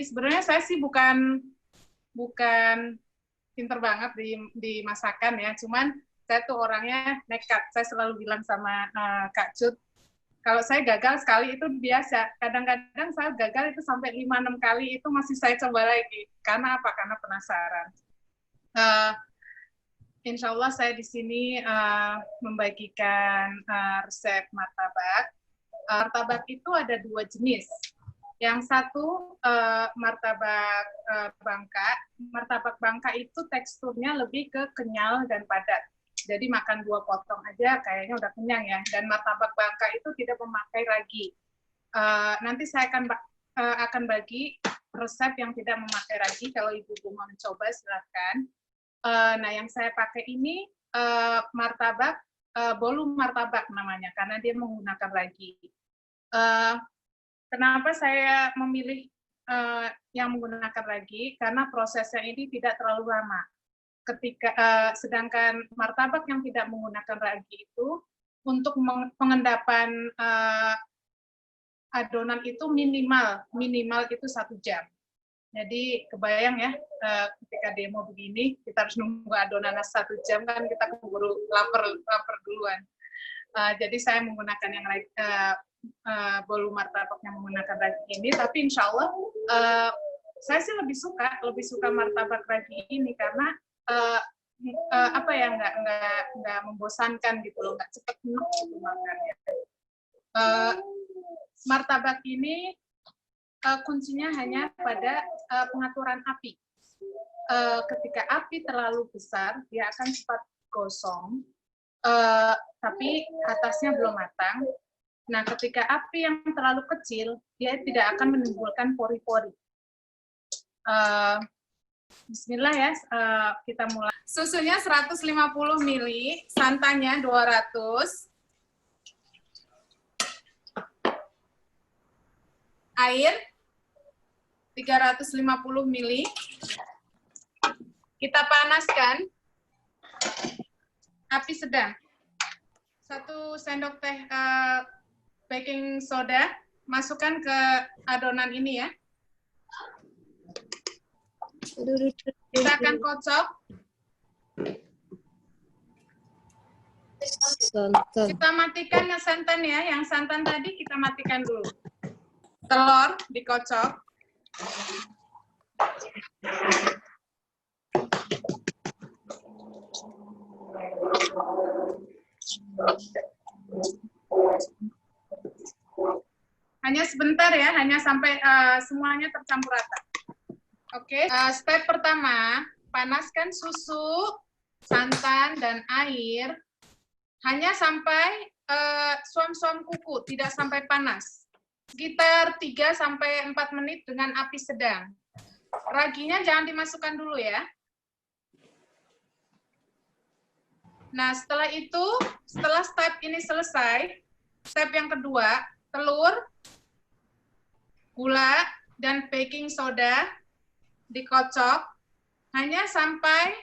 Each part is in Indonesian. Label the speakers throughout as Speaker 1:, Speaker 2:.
Speaker 1: sebenarnya saya sih bukan pinter banget di masakan ya, cuman saya tuh orangnya nekat. Saya selalu bilang sama Kak Cut, kalau saya gagal sekali itu biasa. Kadang-kadang saya gagal itu sampai 5-6 kali, itu masih saya coba lagi. Karena apa? Karena penasaran. Insya Allah saya di sini membagikan resep martabak. Martabak itu ada 2 jenis. Yang satu martabak Bangka. Martabak Bangka itu teksturnya lebih ke kenyal dan padat. Jadi makan 2 potong aja kayaknya udah kenyang ya. Dan martabak Bangka itu tidak memakai ragi. Nanti saya akan bagi resep yang tidak memakai ragi. Kalau ibu-ibu mau mencoba silahkan. Nah, yang saya pakai ini martabak, bolu martabak namanya, karena dia menggunakan ragi. Kenapa saya memilih yang menggunakan ragi? Karena prosesnya ini tidak terlalu lama. Sedangkan martabak yang tidak menggunakan ragi itu, untuk pengendapan adonan itu minimal itu 1 jam. Jadi kebayang ya, ketika demo begini, kita harus nunggu adonan 1 jam, kan kita keburu lapar duluan. Jadi saya menggunakan yang bolu martabak yang menggunakan ragi ini, tapi insya Allah saya sih lebih suka martabak ragi ini karena apa ya, nggak membosankan gitu loh, nggak cepet enak gitu makannya. Martabak ini kuncinya hanya pada pengaturan api. Ketika api terlalu besar, dia akan cepat gosong, tapi atasnya belum matang. Nah, ketika api yang terlalu kecil, dia tidak akan menimbulkan pori-pori. Bismillah ya, kita mulai. Susunya 150 ml, santannya 200, air 350 ml. Kita panaskan, api sedang. 1 sendok teh baking soda, masukkan ke adonan ini ya. Kita akan kocok. Kita matikan yang santan ya, yang santan tadi kita matikan dulu. Telur dikocok. Hanya sebentar ya, hanya sampai semuanya tercampur rata. Oke, step pertama, panaskan susu, santan, dan air hanya sampai suam-suam kuku, tidak sampai panas. Sekitar 3-4 menit dengan api sedang. Raginya jangan dimasukkan dulu ya. Nah, setelah itu, setelah step ini selesai, step yang kedua, telur, gula, dan baking soda dikocok hanya sampai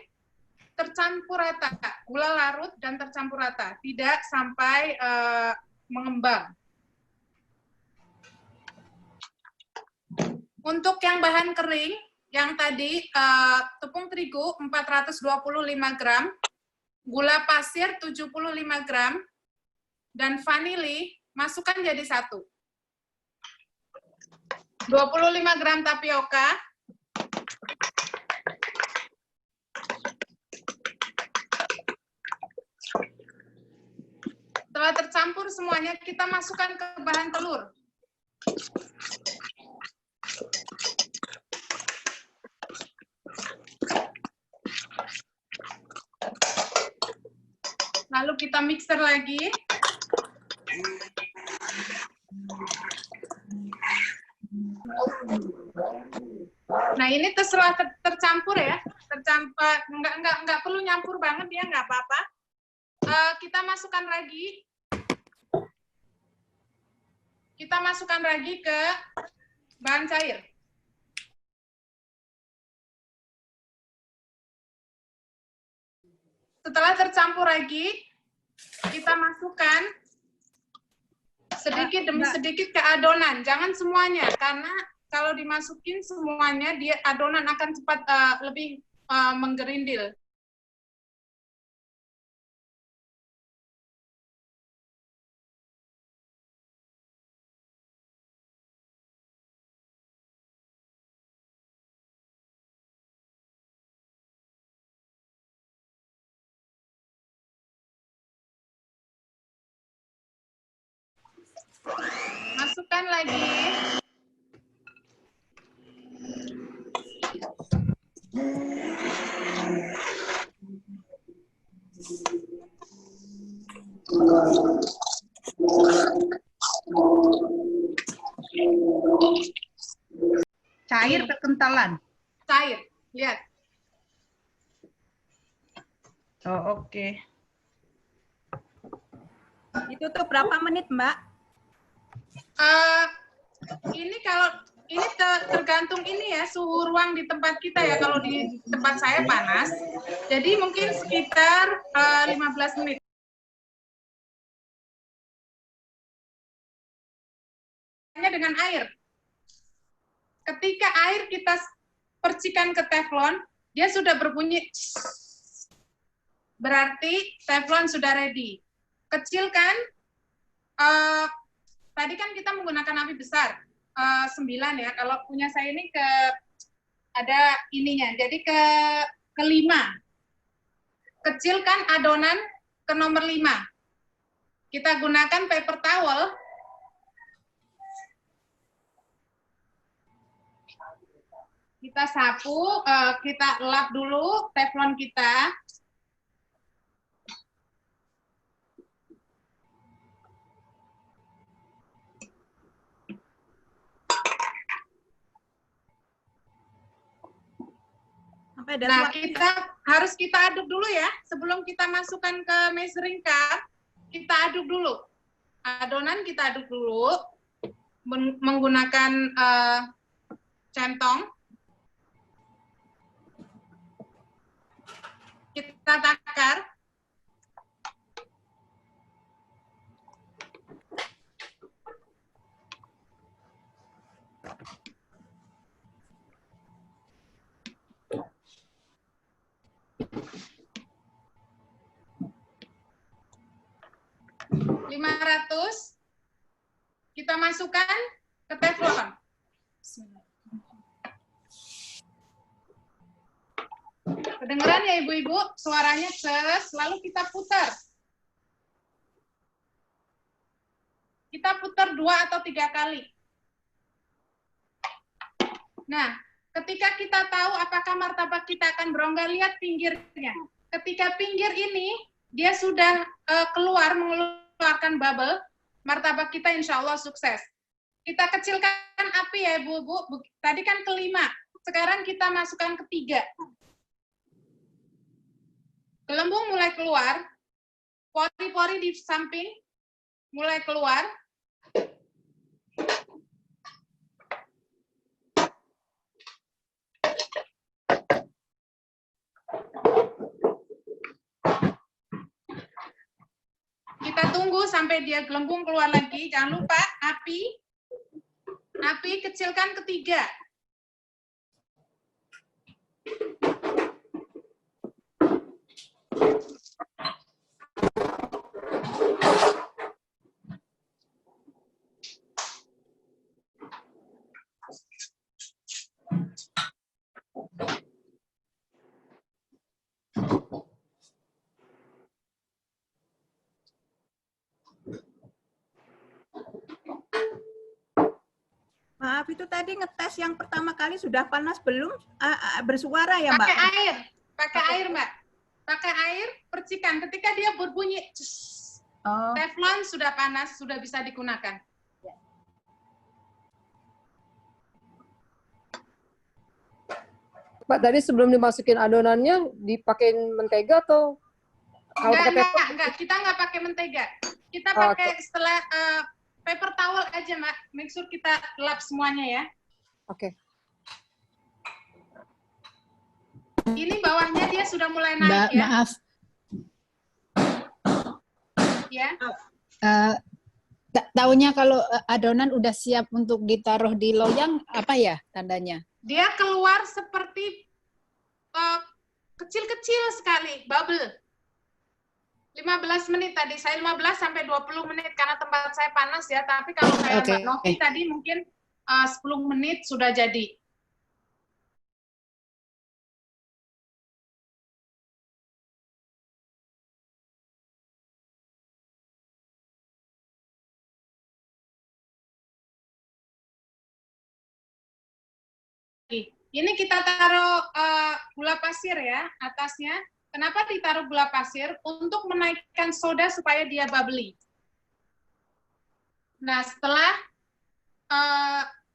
Speaker 1: tercampur rata, gula larut dan tercampur rata, tidak sampai mengembang. Untuk yang bahan kering, yang tadi tepung terigu 425 gram, gula pasir 75 gram, dan vanili masukkan jadi 1. 25 gram tapioka, setelah tercampur semuanya, kita masukkan ke bahan telur. Lalu kita mixer lagi. Nah, ini terserah tercampur ya. Tercampur, nggak perlu nyampur banget ya, nggak apa-apa. Kita masukkan ragi. Kita masukkan ragi ke bahan cair. Setelah tercampur ragi, kita masukkan sedikit demi sedikit ke adonan. Jangan semuanya, karena kalau dimasukin semuanya, dia adonan akan cepat lebih menggerindil. Masukkan lagi.
Speaker 2: Cair kekentalan.
Speaker 1: Cair, lihat.
Speaker 2: Oh, oke.
Speaker 3: Itu tuh berapa menit, Mbak?
Speaker 1: Ini kalau ini tergantung ini ya, suhu ruang di tempat kita ya. Kalau di tempat saya panas, jadi mungkin sekitar 15 menit. Dengan air. Ketika air kita percikan ke teflon, dia sudah berbunyi, berarti teflon sudah ready. Kecilkan, tadi kan kita menggunakan api besar, 9 ya. Kalau punya saya ini ada ininya, jadi ke 5. Kecilkan adonan ke nomor 5. Kita gunakan paper towel. Kita sapu, kita lap dulu teflon kita. Nah, harus kita aduk dulu ya. Sebelum kita masukkan ke measuring cup, kita aduk dulu. Adonan kita aduk dulu menggunakan centong. Kita takar. Kita masukkan ke teflon. Kedengeran ya ibu-ibu, suaranya ses, lalu kita putar. Kita putar 2 atau 3 kali. Nah, ketika kita tahu apakah martabak kita akan berongga, lihat pinggirnya. Ketika pinggir ini, dia sudah mengeluarkan bubble, martabak kita insya Allah sukses. Kita kecilkan api ya ibu-ibu, tadi kan ke 5, sekarang kita masukkan ke 3. Gelembung mulai keluar, pori-pori di samping mulai keluar. Kita tunggu sampai dia gelembung keluar lagi. Jangan lupa api kecilkan ke 3.
Speaker 3: Maaf, itu tadi ngetes yang pertama kali sudah panas belum? Bersuara ya, Mbak?
Speaker 1: Pakai air, Mbak. Pakai air, percikan. Ketika dia berbunyi, teflon sudah panas, sudah bisa digunakan.
Speaker 4: Pak, tadi sebelum dimasukin adonannya, dipakein mentega atau?
Speaker 1: Enggak. Kita nggak pakai mentega. Kita pakai setelah paper towel aja, Mbak. Make sure kita lap semuanya ya.
Speaker 4: Oke.
Speaker 1: Ini bawahnya dia sudah mulai naik ya.
Speaker 5: Maaf.
Speaker 1: Ya.
Speaker 5: taunya kalau adonan udah siap untuk ditaruh di loyang, apa ya tandanya?
Speaker 1: Dia keluar seperti kecil-kecil sekali, bubble. 15 menit tadi, saya 15 sampai 20 menit karena tempat saya panas ya, tapi kalau kayak Mbak Novi tadi mungkin 10 menit sudah jadi. Ini kita taruh gula pasir ya, atasnya. Kenapa ditaruh gula pasir? Untuk menaikkan soda supaya dia bubbly. Nah, setelah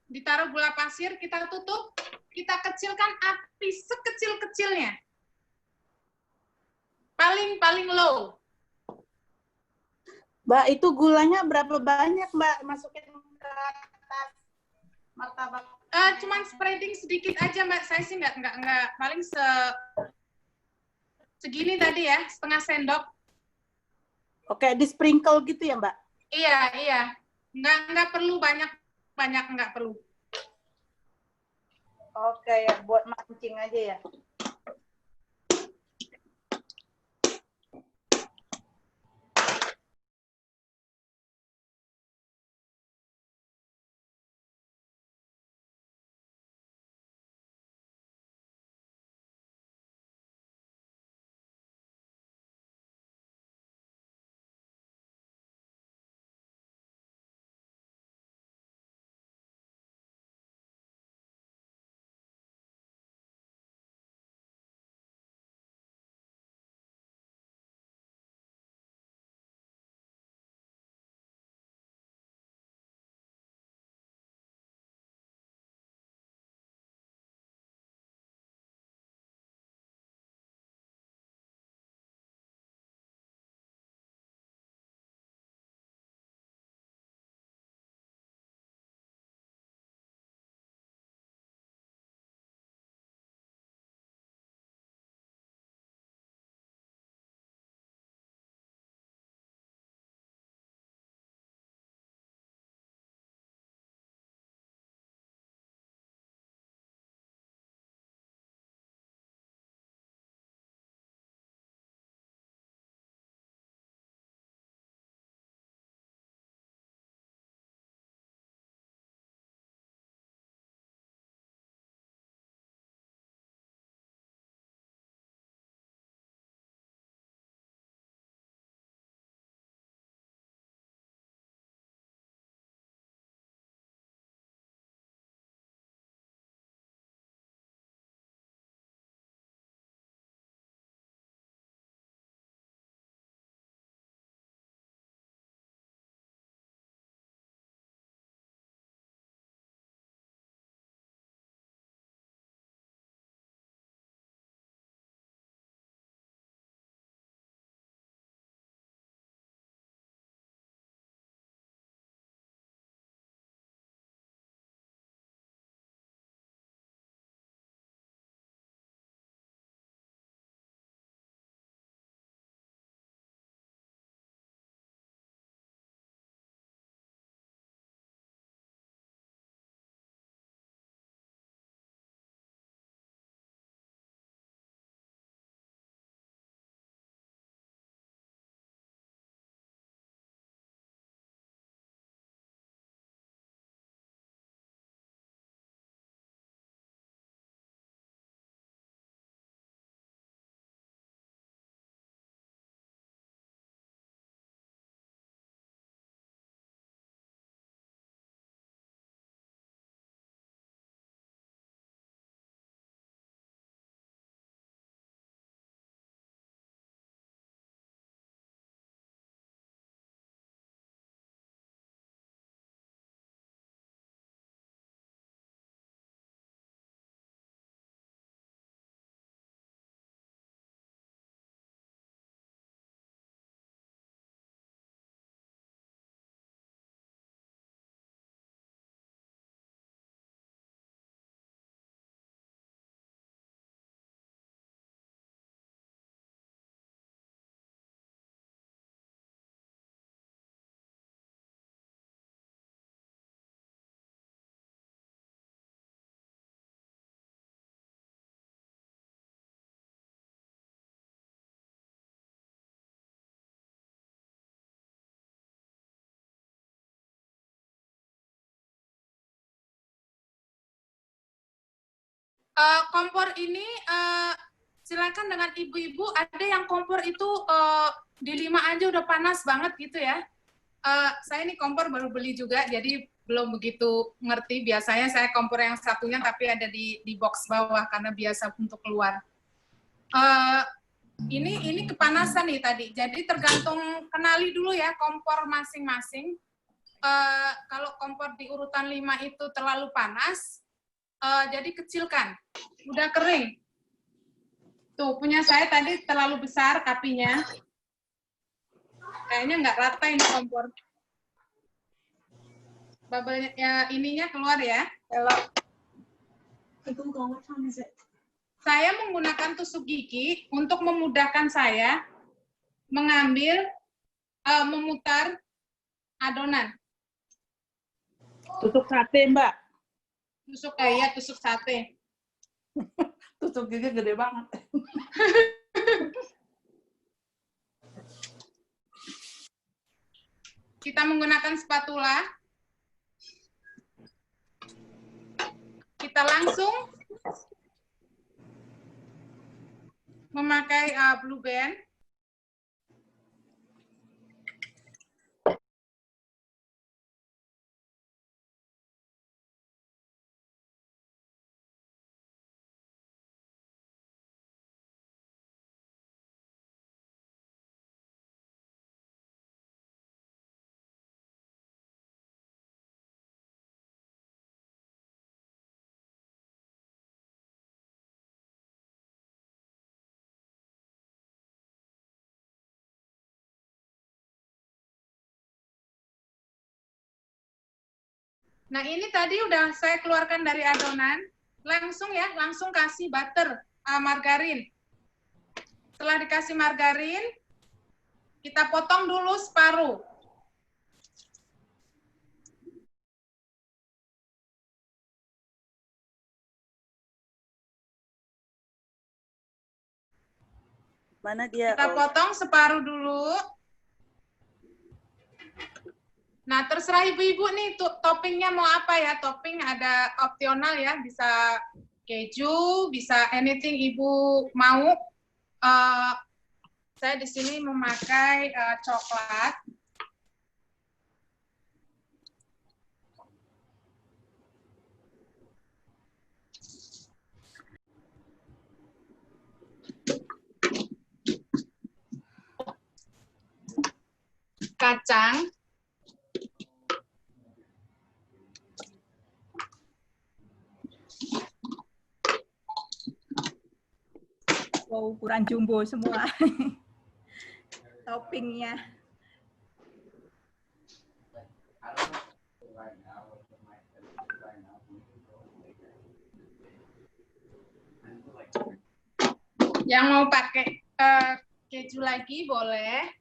Speaker 1: ditaruh gula pasir, kita tutup, kita kecilkan api sekecil-kecilnya. Paling low.
Speaker 6: Mbak, itu gulanya berapa banyak, Mbak? Masukin ke atas martabak.
Speaker 1: Cuman spreading sedikit aja, Mbak. Saya sih nggak paling segini tadi ya, setengah sendok.
Speaker 6: Oke, di sprinkle gitu ya, Mbak?
Speaker 1: Iya. Nggak perlu banyak nggak perlu.
Speaker 6: Oke, ya buat mancing aja ya.
Speaker 1: Kompor ini silakan dengan ibu-ibu, ada yang kompor itu di 5 aja udah panas banget gitu ya. Saya ini kompor baru beli juga, jadi belum begitu ngerti. Biasanya saya kompor yang satunya tapi ada di box bawah karena biasa untuk keluar. Ini kepanasan nih tadi, jadi tergantung, kenali dulu ya kompor masing-masing. Kalau kompor di urutan 5 itu terlalu panas, jadi kecilkan, udah kering. Tuh, punya saya tadi terlalu besar kapinya. Kayaknya nggak rata ini kompor. Bubble ya, ininya keluar ya. Saya menggunakan tusuk gigi untuk memudahkan saya mengambil, memutar adonan.
Speaker 6: Tusuk sate, Mbak.
Speaker 1: Tusuk sate.
Speaker 6: Tusuk gigi gede banget.
Speaker 1: Kita menggunakan spatula. Kita langsung memakai blue band. Nah, ini tadi udah saya keluarkan dari adonan. Langsung kasih butter, margarin. Setelah dikasih margarin, kita potong dulu separuh.
Speaker 6: Mana dia?
Speaker 1: Kita potong separuh dulu. Nah, terserah ibu-ibu nih toppingnya mau apa ya. Topping ada opsional ya, bisa keju, bisa anything ibu mau. Saya di sini memakai coklat. Kacang.
Speaker 3: Wow, ukuran jumbo semua. Toppingnya.
Speaker 1: Yang mau pakai keju lagi boleh.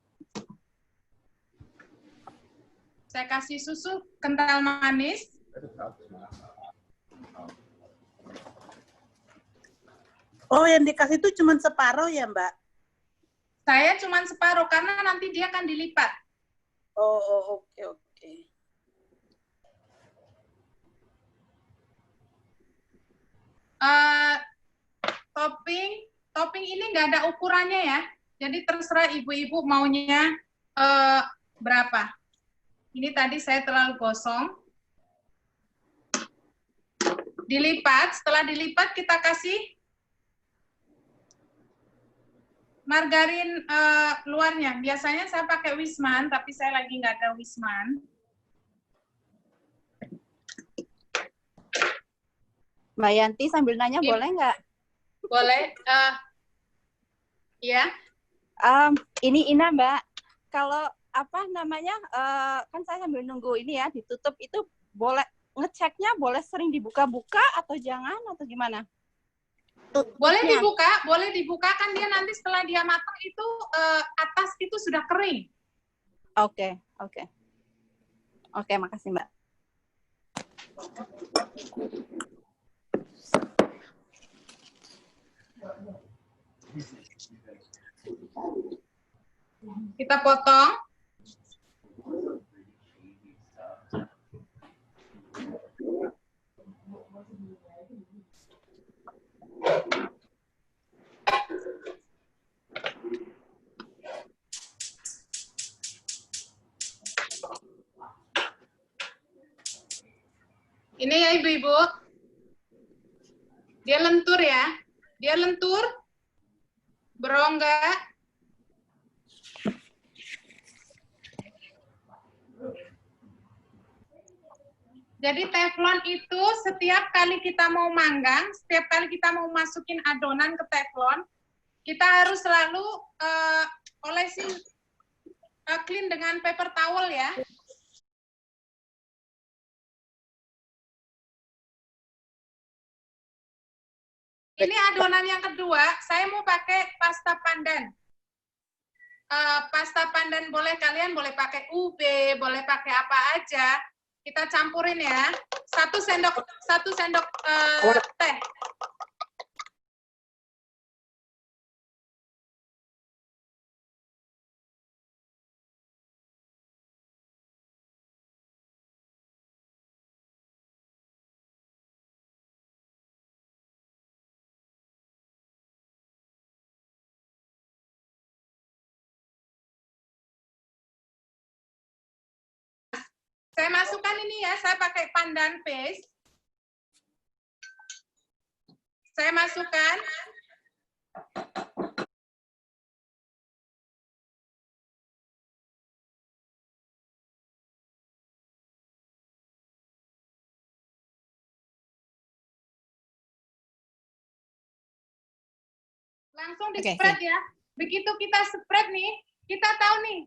Speaker 1: Saya kasih susu kental manis.
Speaker 6: Oh, yang dikasih itu cuma separuh ya, Mbak?
Speaker 1: Saya cuma separuh karena nanti dia akan dilipat.
Speaker 6: Oh, oke.
Speaker 1: Topping ini nggak ada ukurannya ya. Jadi terserah ibu-ibu maunya berapa. Ini tadi saya terlalu gosong. Dilipat, setelah dilipat kita kasih margarin luarnya. Biasanya saya pakai Wisman, tapi saya lagi nggak ada Wisman.
Speaker 7: Mbak Yanti sambil nanya boleh nggak?
Speaker 1: Boleh. Ya.
Speaker 7: Ini Ina Mbak, kalau apa namanya, kan saya sambil nunggu ini ya ditutup itu boleh ngeceknya boleh sering dibuka-buka atau jangan atau gimana?
Speaker 1: Boleh dibuka kan dia nanti setelah dia matang itu atas itu sudah kering.
Speaker 7: Oke, makasih Mbak.
Speaker 1: Kita potong. Ini ya Ibu-Ibu. Dia lentur ya. Dia lentur. Berongga. Jadi teflon itu setiap kali kita mau manggang, setiap kali kita mau masukin adonan ke teflon, kita harus selalu olesin clean dengan paper towel ya. Ini adonan yang kedua, saya mau pakai pasta pandan. Pasta pandan boleh kalian boleh pakai ube, boleh pakai apa aja. Kita campurin ya. 1 sendok teh. Saya masukkan ini ya, saya pakai pandan paste. Saya masukkan. Langsung di-spread ya. Begitu kita spread nih, kita tahu nih,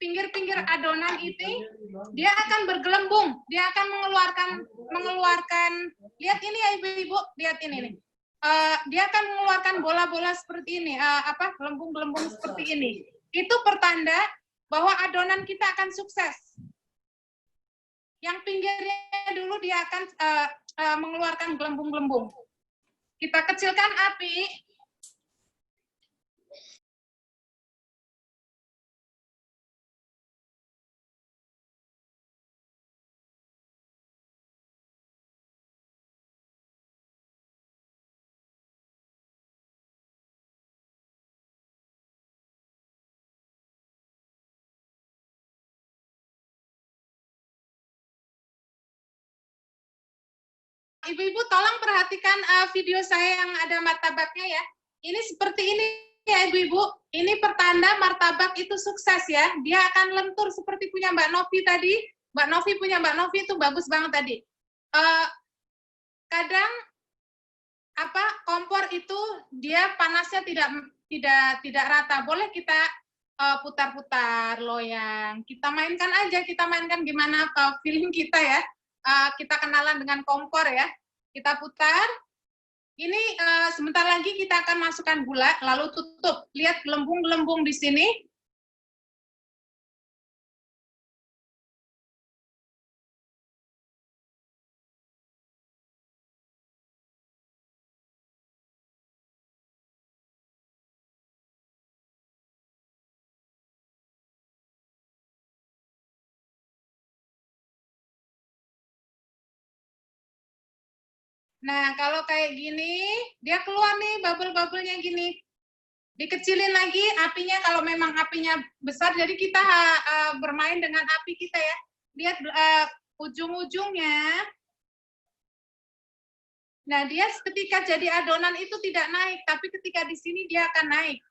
Speaker 1: pinggir-pinggir adonan ini dia akan bergelembung, dia akan mengeluarkan lihat ini ya Ibu-ibu, lihat ini nih. Dia akan mengeluarkan bola-bola seperti ini, gelembung-gelembung seperti ini. Itu pertanda bahwa adonan kita akan sukses. Yang pinggirnya dulu dia akan mengeluarkan gelembung-gelembung. Kita kecilkan api. Ibu-ibu tolong perhatikan video saya yang ada martabaknya ya. Ini seperti ini ya Ibu-ibu. Ini pertanda martabak itu sukses ya. Dia akan lentur seperti punya Mbak Novi tadi. Mbak Novi punya Mbak Novi itu bagus banget tadi. Kadang kompor itu dia panasnya tidak rata. Boleh kita putar-putar loyang. Kita mainkan gimana feeling kita ya. Kita kenalan dengan kompor ya. Kita putar. Ini sebentar lagi kita akan masukkan gula, lalu tutup. Lihat gelembung-gelembung di sini. Nah, kalau kayak gini, dia keluar nih bubble-bubble-nya gini. Dikecilin lagi apinya kalau memang apinya besar, jadi kita bermain dengan api kita ya. Lihat ujung-ujungnya. Nah, dia ketika jadi adonan itu tidak naik, tapi ketika di sini dia akan naik.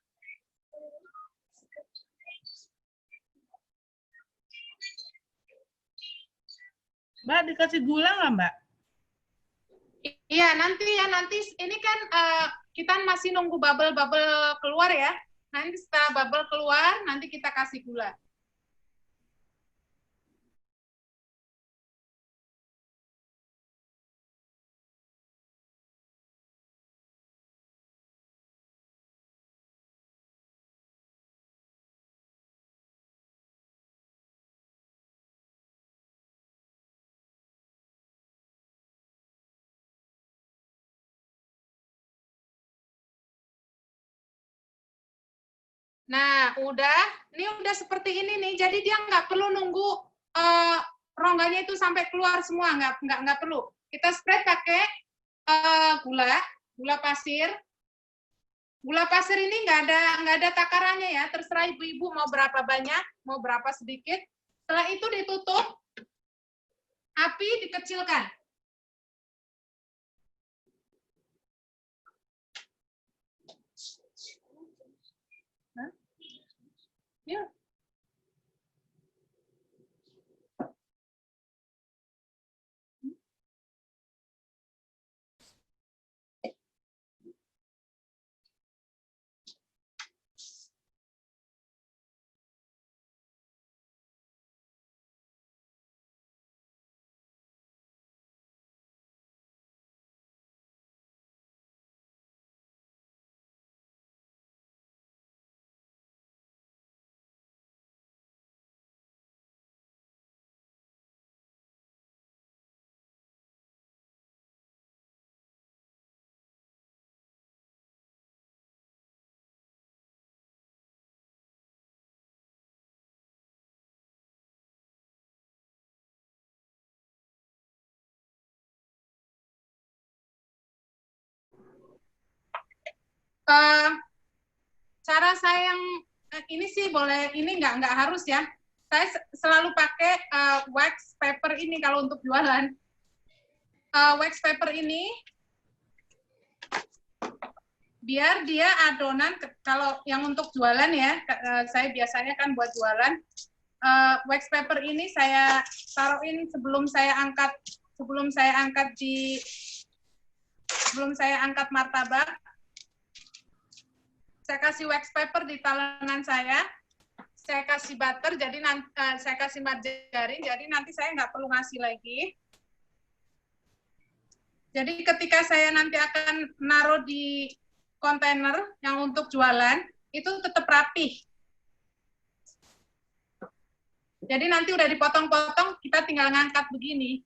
Speaker 2: Mbak, dikasih gula nggak, Mbak?
Speaker 1: Iya, nanti ini kan kita masih nunggu bubble-bubble keluar ya. Nanti setelah bubble keluar, nanti kita kasih gula. Nah, ini udah seperti ini nih. Jadi dia nggak perlu nunggu rongganya itu sampai keluar semua, nggak perlu. Kita spread pakai gula pasir. Gula pasir ini nggak ada takarannya ya. Terserah ibu-ibu mau berapa banyak, mau berapa sedikit. Setelah itu ditutup. Api dikecilkan. Hah? Yuk. Eh, cara saya yang ini sih boleh, ini nggak harus ya. Saya selalu pakai wax paper ini kalau untuk jualan. Wax paper ini biar dia adonan, kalau yang untuk jualan ya, saya biasanya kan buat jualan, wax paper ini saya taruhin sebelum saya angkat martabak. Saya kasih wax paper di talengan saya kasih butter, jadi nanti saya kasih margarin, jadi nanti saya nggak perlu ngasih lagi. Jadi ketika saya nanti akan naruh di kontainer yang untuk jualan, itu tetap rapih. Jadi nanti udah dipotong-potong, kita tinggal ngangkat begini.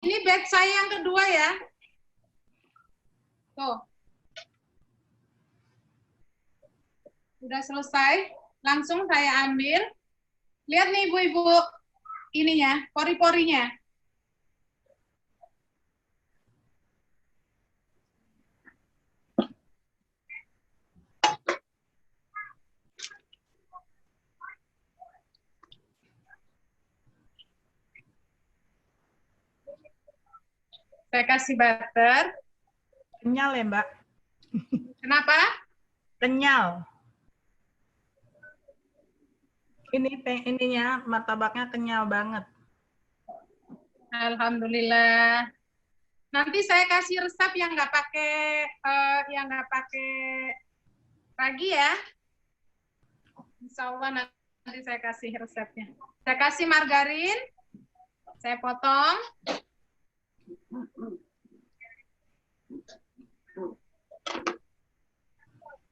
Speaker 1: Ini batch saya yang kedua ya. Tuh. Udah selesai, langsung saya ambil. Lihat nih ibu-ibu, ininya, pori-porinya. Saya kasih butter.
Speaker 3: Kenyal ya, Mbak?
Speaker 1: Kenapa?
Speaker 3: Kenyal. Ininya martabaknya kenyal banget.
Speaker 1: Alhamdulillah. Nanti saya kasih resep yang nggak pakai ragi ya. Insya Allah nanti saya kasih resepnya. Saya kasih margarin, saya potong.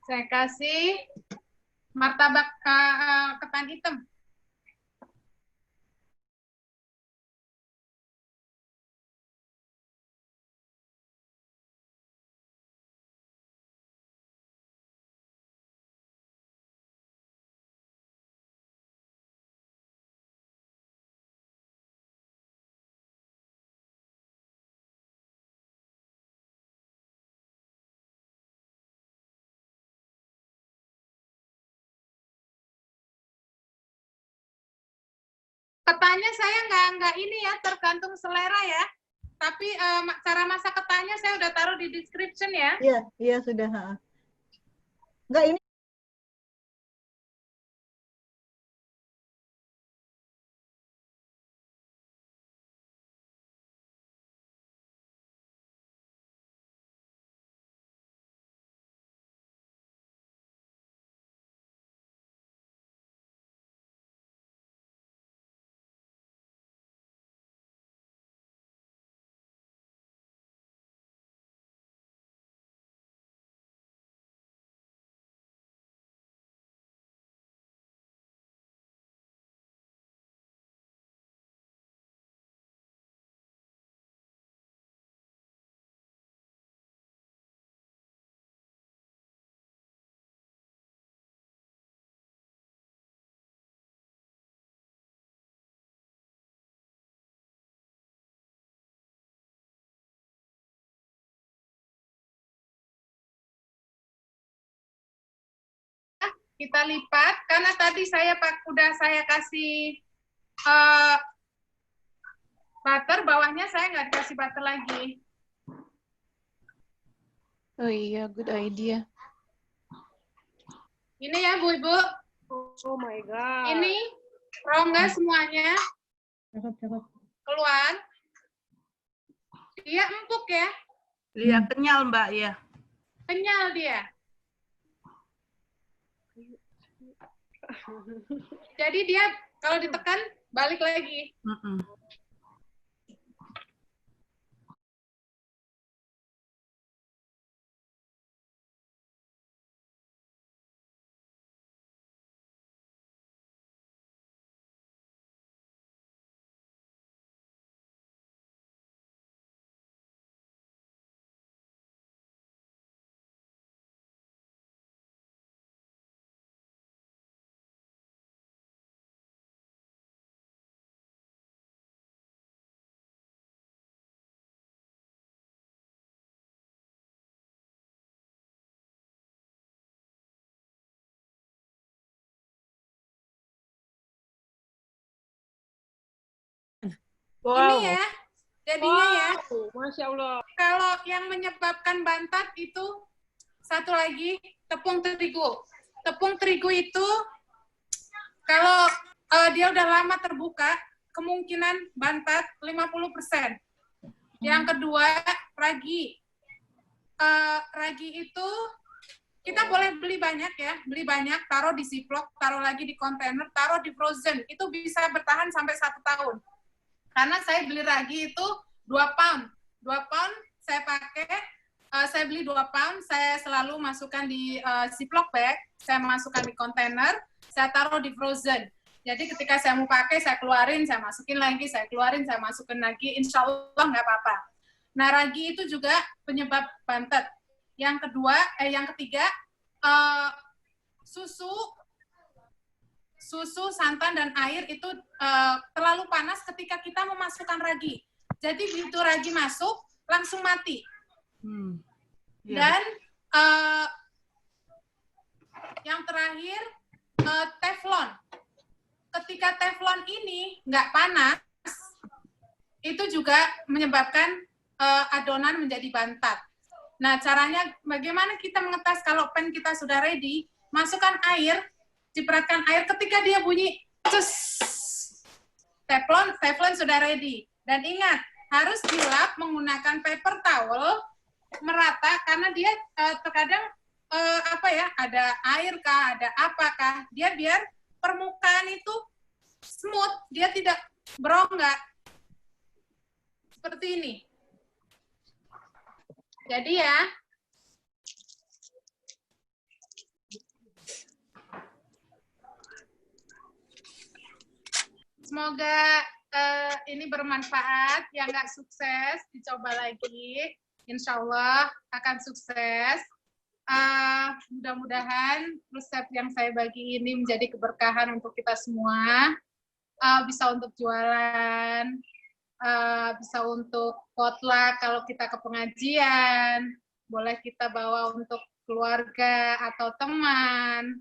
Speaker 1: Saya kasih martabak ketan hitam. Ketannya saya nggak ini ya, tergantung selera ya. Tapi cara masak ketannya saya udah taruh di description ya.
Speaker 8: Iya, iya sudah. Enggak, ini
Speaker 1: kita lipat karena tadi udah saya kasih butter, bawahnya saya nggak dikasih butter lagi.
Speaker 9: Oh iya, good idea.
Speaker 1: Ini ya Bu Ibu.
Speaker 4: Oh my god.
Speaker 1: Ini rongga semuanya keluar. Dia empuk ya.
Speaker 2: Iya, kenyal Mbak ya.
Speaker 1: Kenyal dia. Jadi dia kalau ditekan balik lagi. Ini ya, jadinya ya.
Speaker 4: Masya Allah.
Speaker 1: Kalau yang menyebabkan bantat itu satu lagi tepung terigu. Tepung terigu itu kalau dia udah lama terbuka, kemungkinan bantat 50%. Yang kedua, ragi. Ragi itu kita boleh beli banyak ya, taruh di ziplock, taruh lagi di kontainer, taruh di frozen. Itu bisa bertahan sampai 1 tahun. Karena saya beli ragi itu 2 pound. 2 pound saya pakai, saya beli 2 pound, saya selalu masukkan di ziplock bag, saya masukkan di kontainer, saya taruh di frozen. Jadi ketika saya mau pakai, saya keluarin, saya masukin lagi, saya keluarin, saya masukin lagi, insya Allah nggak apa-apa. Nah, ragi itu juga penyebab bantet. Yang ketiga, susu, santan, dan air itu terlalu panas ketika kita memasukkan ragi. Jadi begitu ragi masuk, langsung mati. Dan yang terakhir, teflon. Ketika teflon ini nggak panas, itu juga menyebabkan adonan menjadi bantat. Nah, caranya bagaimana kita mengetes kalau pan kita sudah ready, masukkan air, cipratan air, ketika dia bunyi cus, teflon sudah ready. Dan ingat, harus dilap menggunakan paper towel merata, karena dia terkadang ada air kah, ada apakah, dia biar permukaan itu smooth, dia tidak berongga. Seperti ini. Jadi ya, semoga ini bermanfaat. Yang nggak sukses, dicoba lagi. Insya Allah akan sukses. Mudah-mudahan resep yang saya bagi ini menjadi keberkahan untuk kita semua. Bisa untuk jualan, bisa untuk potluck kalau kita ke pengajian, boleh kita bawa untuk keluarga atau teman.